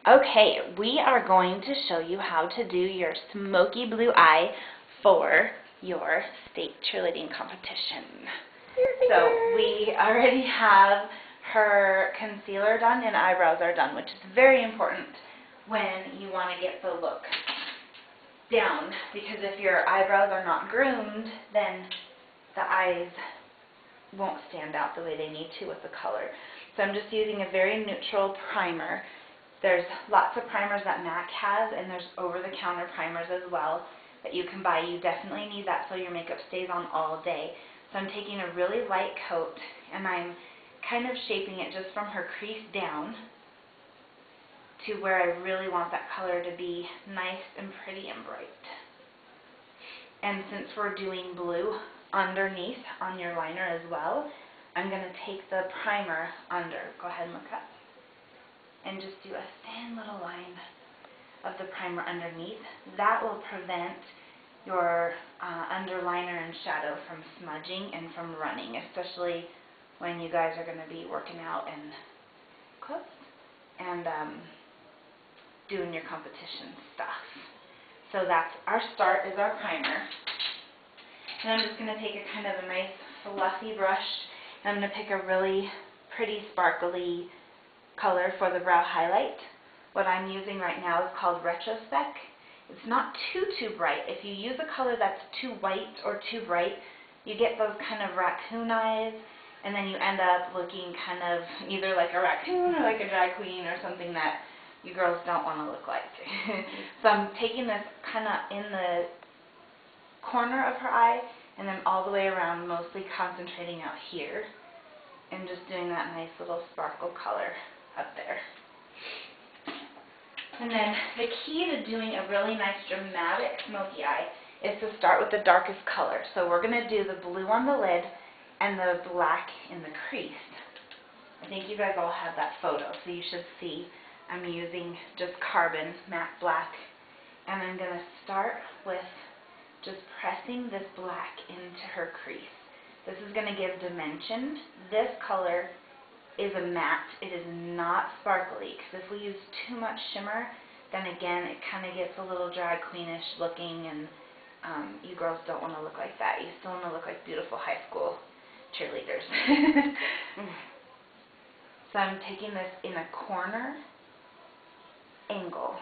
Okay, we are going to show you how to do your smoky blue eye for your state cheerleading competition. So we already have her concealer done and eyebrows are done, which is very important when you want to get the look down, because if your eyebrows are not groomed, then the eyes won't stand out the way they need to with the color. So I'm just using a very neutral primer. There's lots of primers that MAC has, and there's over-the-counter primers as well that you can buy. You definitely need that so your makeup stays on all day. So I'm taking a really light coat, and I'm kind of shaping it just from her crease down to where I really want that color to be nice and pretty and bright. And since we're doing blue underneath on your liner as well, I'm going to take the primer under. Go ahead and look up. And just do a thin little line of the primer underneath. That will prevent your underliner and shadow from smudging and from running, especially when you guys are going to be working out and close and doing your competition stuff. So that's our start, is our primer. And I'm just going to take a kind of a nice fluffy brush, and I'm going to pick a really pretty sparkly color for the brow highlight. What I'm using right now is called Retrospec. It's not too bright. If you use a color that's too white or too bright, you get those kind of raccoon eyes, and then you end up looking kind of either like a raccoon or like a drag queen or something that you girls don't want to look like. So I'm taking this kind of in the corner of her eye and then all the way around, mostly concentrating out here and just doing that nice little sparkle color up there. And then the key to doing a really nice dramatic smoky eye is to start with the darkest color. So we're going to do the blue on the lid and the black in the crease. I think you guys all have that photo, so you should see I'm using just carbon matte black, and I'm going to start with just pressing this black into her crease. This is going to give dimension. This color is a matte. It is not sparkly, because if we use too much shimmer, then again it kind of gets a little drag queenish looking, and you girls don't want to look like that. You still want to look like beautiful high school cheerleaders. So I'm taking this in a corner angle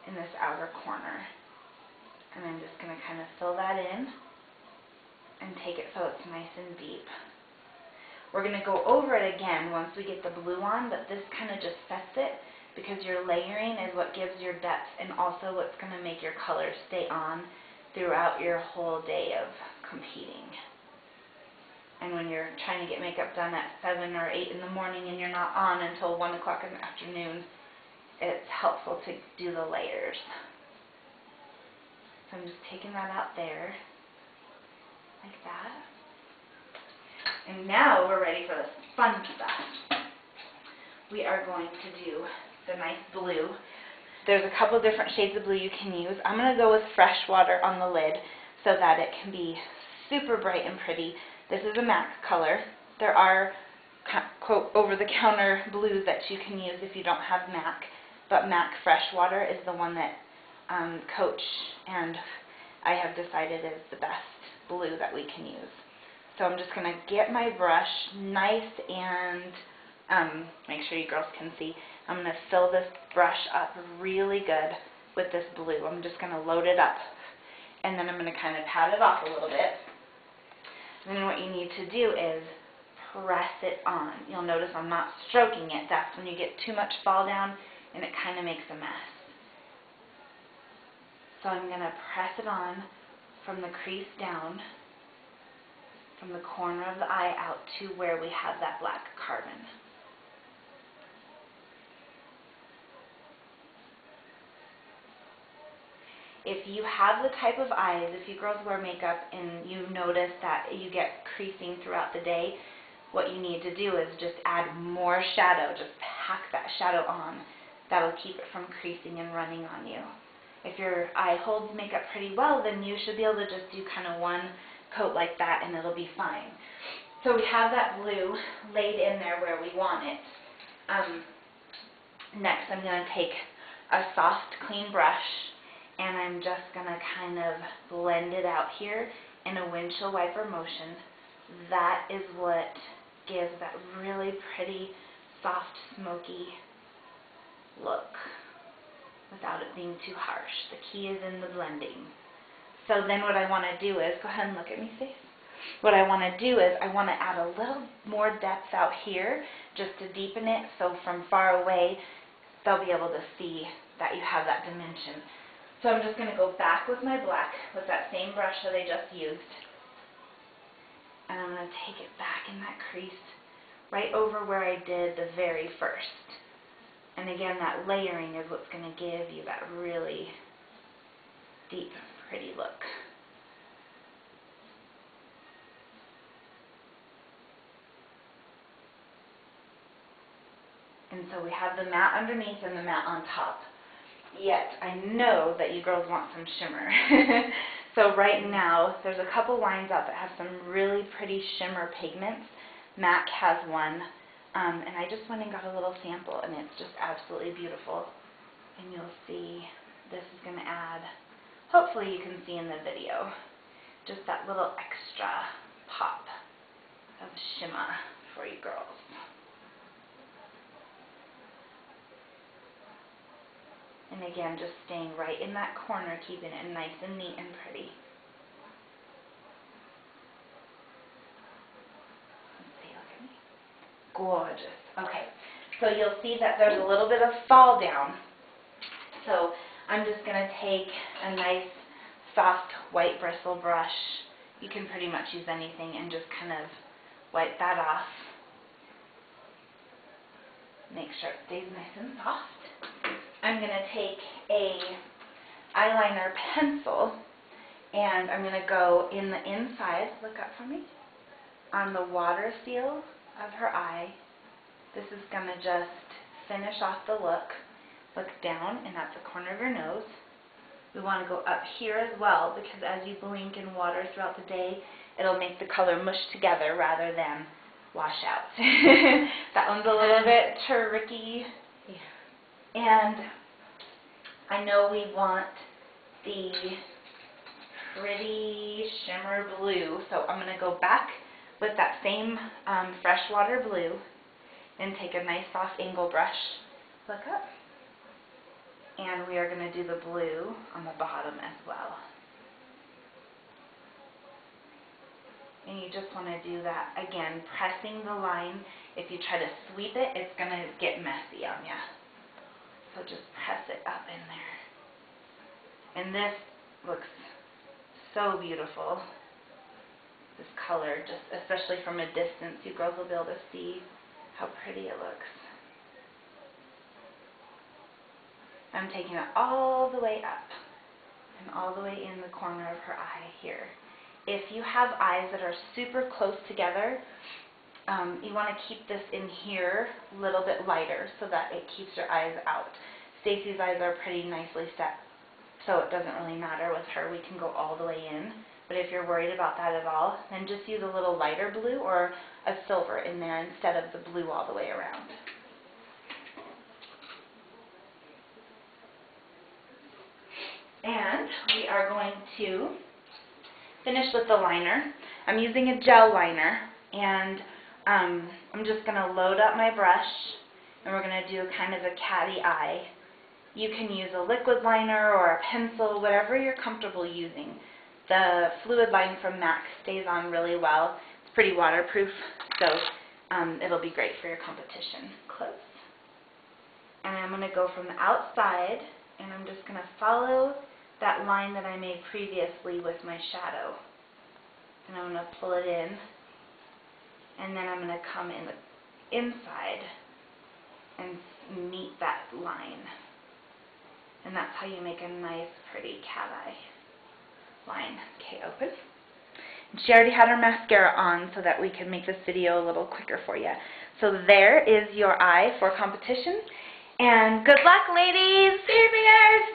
in this outer corner, and I'm just going to kind of fill that in and take it so it's nice and deep. We're going to go over it again once we get the blue on, but this kind of just sets it, because your layering is what gives your depth and also what's going to make your colors stay on throughout your whole day of competing. And when you're trying to get makeup done at 7 or 8 in the morning and you're not on until 1 o'clock in the afternoon, it's helpful to do the layers. So I'm just taking that out there, like that. And now we're ready for the fun stuff. We are going to do the nice blue. There's a couple different shades of blue you can use. I'm going to go with fresh water on the lid so that it can be super bright and pretty. This is a MAC color. There are quote over-the-counter blues that you can use if you don't have MAC, but MAC fresh water is the one that Coach and I have decided is the best blue that we can use. So I'm just going to get my brush nice and make sure you girls can see. I'm going to fill this brush up really good with this blue. I'm just going to load it up, and then I'm going to kind of pat it off a little bit. And then what you need to do is press it on. You'll notice I'm not stroking it. That's when you get too much fall down and it kind of makes a mess. So I'm going to press it on from the crease down, from the corner of the eye out to where we have that black carbon. If you have the type of eyes, if you girls wear makeup and you notice that you get creasing throughout the day, what you need to do is just add more shadow. Just pack that shadow on. That'll keep it from creasing and running on you. If your eye holds makeup pretty well, then you should be able to just do kind of one coat like that and it'll be fine. So we have that blue laid in there where we want it. Next, I'm going to take a soft, clean brush, and I'm just going to kind of blend it out here in a windshield wiper motion. That is what gives that really pretty, soft, smoky look without it being too harsh. The key is in the blending. So then what I want to do is, go ahead and look at me, Faith. What I want to do is I want to add a little more depth out here just to deepen it, so from far away they'll be able to see that you have that dimension. So I'm just going to go back with my black with that same brush that I just used, and I'm going to take it back in that crease right over where I did the very first. And again, that layering is what's going to give you that really deep, pretty look. And so we have the matte underneath and the matte on top. Yet, I know that you girls want some shimmer. So right now, there's a couple lines out that have some really pretty shimmer pigments. MAC has one, and I just went and got a little sample, and it's just absolutely beautiful. And you'll see this is going to add, hopefully you can see in the video, just that little extra pop of shimmer for you girls. And again, just staying right in that corner, keeping it nice and neat and pretty. Let's see, look at me. Gorgeous. Okay, so you'll see that there's a little bit of fall down. So I'm just going to take a nice soft white bristle brush. You can pretty much use anything, and just kind of wipe that off. Make sure it stays nice and soft. I'm going to take a eyeliner pencil, and I'm going to go in the inside, look up for me, on the water seal of her eye. This is going to just finish off the look. Look down and at the corner of your nose. We want to go up here as well, because as you blink in water throughout the day, it'll make the color mush together rather than wash out. That one's a little bit tricky. And I know we want the pretty shimmer blue, so I'm going to go back with that same freshwater blue and take a nice soft angle brush, look up, and we are going to do the blue on the bottom as well. And you just want to do that, again, pressing the line. If you try to sweep it, it's going to get messy on you. So just press it up in there. And this looks so beautiful. This color, just especially from a distance, you girls will be able to see how pretty it looks. I'm taking it all the way up and all the way in the corner of her eye here. If you have eyes that are super close together, you want to keep this in here a little bit lighter so that it keeps your eyes out. Stacy's eyes are pretty nicely set, so it doesn't really matter with her. We can go all the way in. But if you're worried about that at all, then just use a little lighter blue or a silver in there instead of the blue all the way around. And we are going to finish with the liner. I'm using a gel liner, and I'm just going to load up my brush, and we're going to do kind of a catty eye. You can use a liquid liner or a pencil, whatever you're comfortable using. The fluid line from MAC stays on really well. It's pretty waterproof, so it'll be great for your competition. Close. And I'm going to go from the outside, and I'm just going to follow that line that I made previously with my shadow. And I'm going to pull it in. And then I'm going to come in the inside and meet that line. And that's how you make a nice, pretty cat eye line. Okay, open. And she already had her mascara on so that we can make this video a little quicker for you. So there is your eye for competition. And good luck, ladies! Cheerleaders!